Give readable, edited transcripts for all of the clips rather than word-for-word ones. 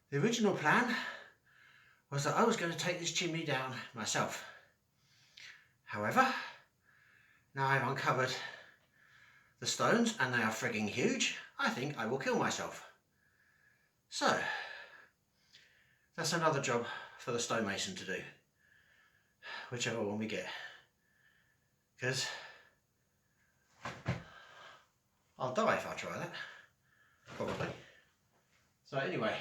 The original plan was that I was going to take this chimney down myself. However, now I've uncovered the stones and they are frigging huge, I think I will kill myself. So, that's another job for the stonemason to do, whichever one we get. Because I'll die if I try that, probably. So anyway,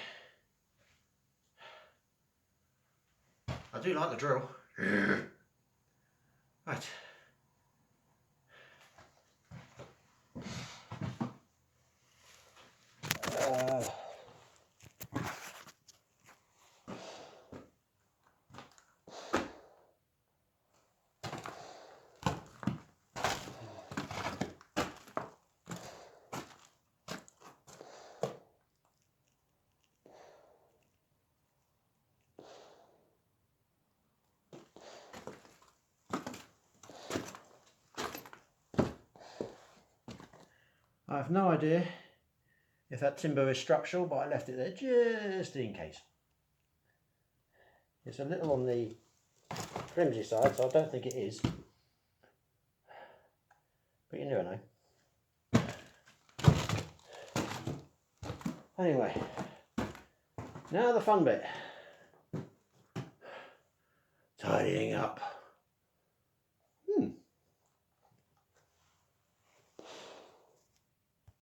I do like the drill. Right. I have no idea if that timber is structural, but I left it there just in case. It's a little on the flimsy side, so I don't think it is. But you never know. Anyway, now the fun bit. Tidying up.